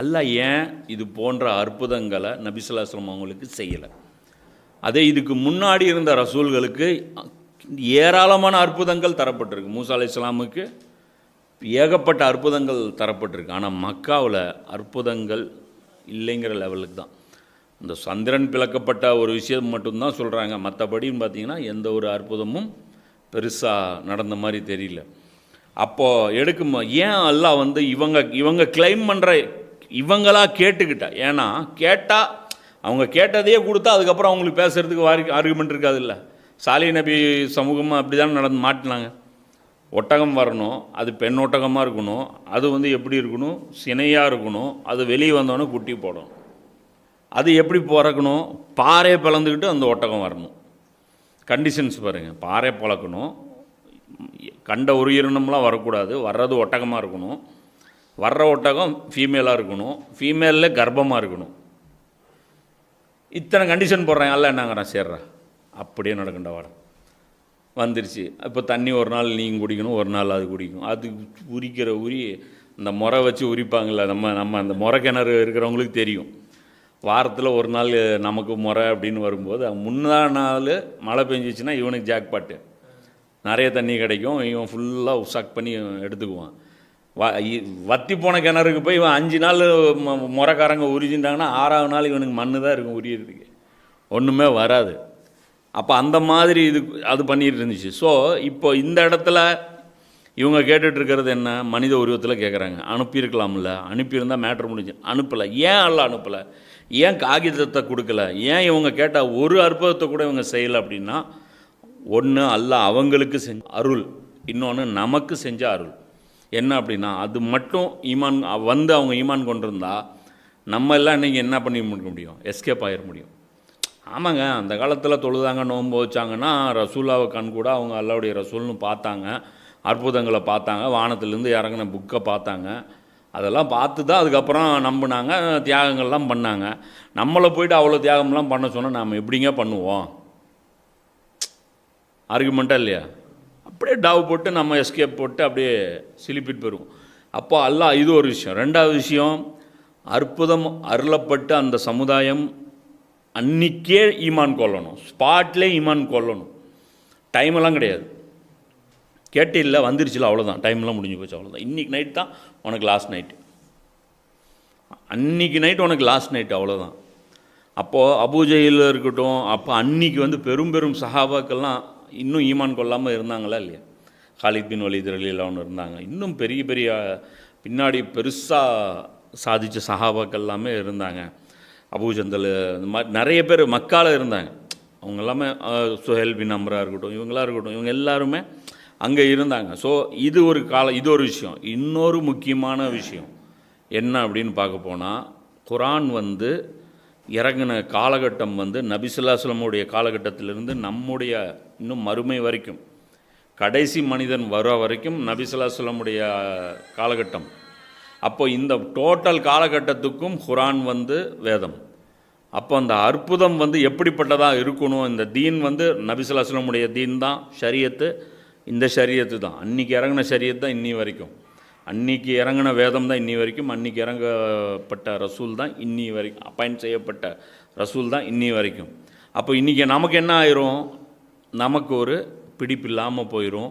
அல்லாஹ் ஏன் இது போன்ற அற்புதங்களை நபி ஸல்லல்லாஹு அலைஹி வஸல்லம் அவங்களுக்கு செய்யலை? அதே இதுக்கு முன்னாடி இருந்த ரசூல்களுக்கு ஏராளமான அற்புதங்கள் தரப்பட்டிருக்கு. மூசா அலைஹிஸ்ஸலாமுக்கு ஏகப்பட்ட அற்புதங்கள் தரப்பட்டிருக்கு. ஆனால் மக்காவில் அற்புதங்கள் இல்லைங்கிற லெவலுக்கு தான். இந்த சந்திரன் பிளக்கப்பட்ட ஒரு விஷயம் மட்டும்தான் சொல்கிறாங்க. மற்றபடின்னு பார்த்தீங்கன்னா எந்த ஒரு அற்புதமும் பெருசாக நடந்த மாதிரி தெரியல. அப்போது எடுக்கும் ஏன் அல்லாஹ் வந்து இவங்க கிளைம் பண்ணுற இவங்களா கேட்டுக்கிட்டா? ஏன்னா கேட்டால் அவங்க கேட்டதையே கொடுத்தா அதுக்கப்புறம் அவங்களுக்கு பேசுகிறதுக்கு ஆர்குமெண்ட் இருக்காது. இல்லை, சாலிஹ் நபி சமூகமாக அப்படி தான் நடந்து மாட்டினாங்க. ஒட்டகம் வரணும், அது பெண் ஒட்டகமாக இருக்கணும், அது வந்து எப்படி இருக்கணும், சினையாக இருக்கணும், அது வெளியே வந்தோடனே குட்டி போடணும். அது எப்படி பிறக்கணும்? பாறை பிளந்துக்கிட்டு அந்த ஒட்டகம் வரணும். கண்டிஷன்ஸ் பாருங்கள். பாறை பழக்கணும், கண்ட உயிரினம்லாம் வரக்கூடாது, வர்றது ஒட்டகமாக இருக்கணும், வர்ற ஒட்டகம் ஃபீமேலாக இருக்கணும், ஃபீமேலில் கர்ப்பமாக இருக்கணும். இத்தனை கண்டிஷன் போடுறேன். அல்ல என்னங்கிறேன், சேர்றா அப்படியே நடக்கண்ட வாடம் வந்துருச்சு. இப்போ தண்ணி ஒரு நாள் நீங்கள் குடிக்கணும், ஒரு நாள் அது குடிக்கும். அது உரிக்கிற இந்த முறை வச்சு உரிப்பாங்கள்ல, நம்ம அந்த முறை கிணறு இருக்கிறவங்களுக்கு தெரியும். வாரத்தில் ஒரு நாள் நமக்கு முறை அப்படின்னு வரும்போது முன்னா நாள் மழை பெஞ்சிச்சுன்னா இவனுக்கு ஜாக்பாட்டு, நிறைய தண்ணி கிடைக்கும், இவன் ஃபுல்லாக உசாக் பண்ணி எடுத்துக்குவான். வத்தி போன கிணறுக்கு போய் இவன் 5 நாள் முறைக்காரங்க உரிஞ்சிட்டாங்கன்னா 6ஆவது நாள் இவனுக்கு மண்ணு தான் இருக்கும் உரியறதுக்கு, ஒன்றுமே வராது. அப்போ அந்த மாதிரி அது பண்ணிகிட்டு இருந்துச்சு. ஸோ இப்போ இந்த இடத்துல இவங்க கேட்டுட்ருக்கிறது என்ன? மனித உருவத்தில் கேட்குறாங்க. அனுப்பியிருக்கலாம்ல, அனுப்பியிருந்தால் மேட்ரு முடிஞ்சு. அனுப்பலை. ஏன் அல்ல அனுப்பலை? ஏன் காகிதத்தை கொடுக்கல? ஏன் இவங்க கேட்டால் ஒரு அற்புதத்தை கூட இவங்க செய்யலை? அப்படின்னா ஒன்று அல்லாஹ் அவங்களுக்கு செஞ்ச அருள், இன்னொன்று நமக்கு செஞ்ச அருள். என்ன அப்படின்னா அது மட்டும் ஈமான் வந்து அவங்க ஈமான் கொண்டிருந்தா நம்ம எல்லாம் இன்றைக்கி என்ன பண்ணி முடியும்? எஸ்கேப் ஆகிட முடியும். ஆமாங்க, அந்த காலத்தில் தொழுதாங்க, நோன்பு வச்சாங்கன்னா ரசூலாவை கண் கூட அவங்க அல்லாவுடைய ரசூல்னு பார்த்தாங்க, அற்புதங்களை பார்த்தாங்க, வானத்திலேருந்து இறங்கின புக்கை பார்த்தாங்க, அதெல்லாம் பார்த்து தான் அதுக்கப்புறம் நம்பினாங்க, தியாகங்கள்லாம் பண்ணாங்க. நம்மளை போய்ட்டு அவ்வளோ தியாகம்லாம் பண்ண சொன்னால் நாம் எப்படிங்க பண்ணுவோம்? ஆர்குமெண்ட்டாக இல்லையா? அப்படியே டாவ் போட்டு நம்ம எஸ்கேப் போட்டு அப்படியே சிலிப்பிட்டு போயிடுவோம். அப்போ அல்லாஹ் இது ஒரு விஷயம். ரெண்டாவது விஷயம், அற்புதம் அருளப்பட்டு அந்த சமுதாயம் அன்றைக்கே ஈமான் கொள்ளணும், ஸ்பாட்லேயே ஈமான் கொள்ளணும். டைமெல்லாம் கிடையாது. கேட்டு இல்லை வந்துருச்சுல, அவ்வளோதான், டைம்லாம் முடிஞ்சு போச்சு, அவ்வளோதான். இன்றைக்கி நைட் தான் உனக்கு லாஸ்ட் நைட்டு, அன்றைக்கி நைட்டு உனக்கு லாஸ்ட் நைட்டு, அவ்வளோதான். அப்போது அபூஜையில் இருக்கட்டும், அப்போ அன்றைக்கி வந்து பெரும் பெரும் சஹாபாக்கள்லாம் இன்னும் ஈமான் கொள்ளாமல் இருந்தாங்களா இல்லையா? காலித் பின் வலீத் ரலியல்லாஹு அன்ஹு இருந்தாங்க. இன்னும் பெரிய பெரிய பின்னாடி பெருசாக சாதித்த சஹாபாக்கள் எல்லாமே இருந்தாங்க. அபூஜந்தல், இந்த மாதிரி நிறைய பேர் மக்காவில் இருந்தாங்க. அவங்க எல்லாமே சுஹேல் பின் அம்ரா இருக்கட்டும், இவங்களாம் இருக்கட்டும், இவங்க எல்லாருமே அங்கே இருந்தாங்க. ஸோ இது ஒரு இது ஒரு விஷயம். இன்னொரு முக்கியமான விஷயம் என்ன அப்படின்னு பார்க்க போனால், குரான் வந்து இறங்கின காலகட்டம் வந்து நபி ஸல்லல்லாஹு அலைஹி வஸல்லமுடைய காலகட்டத்திலிருந்து நம்முடைய இன்னும் மறுமை வரைக்கும், கடைசி மனிதன் வர வரைக்கும் நபி ஸல்லல்லாஹு அலைஹி வஸல்லமுடைய காலகட்டம். அப்போ இந்த டோட்டல் காலகட்டத்துக்கும் குரான் வந்து வேதம். அப்போ அந்த அற்புதம் வந்து எப்படிப்பட்டதாக இருக்கணும்? இந்த தீன் வந்து நபி ஸல்லல்லாஹு அலைஹி வஸல்லமுடைய தீன் தான், ஷரியத்து இந்த ஷரியத்து தான். அன்றைக்கி இறங்கின ஷரியத்து தான் இன்னி வரைக்கும், அன்றைக்கி இறங்கின வேதம் தான் இன்னி வரைக்கும், அன்றைக்கி இறங்கப்பட்ட ரசூல் தான் இன்னி வரைக்கும், அப்பாயிண்ட் செய்யப்பட்ட ரசூல் தான் இன்னி வரைக்கும். அப்போ இன்றைக்கி நமக்கு என்ன ஆயிரும்? நமக்கு ஒரு பிடிப்பு இல்லாமல் போயிடும்.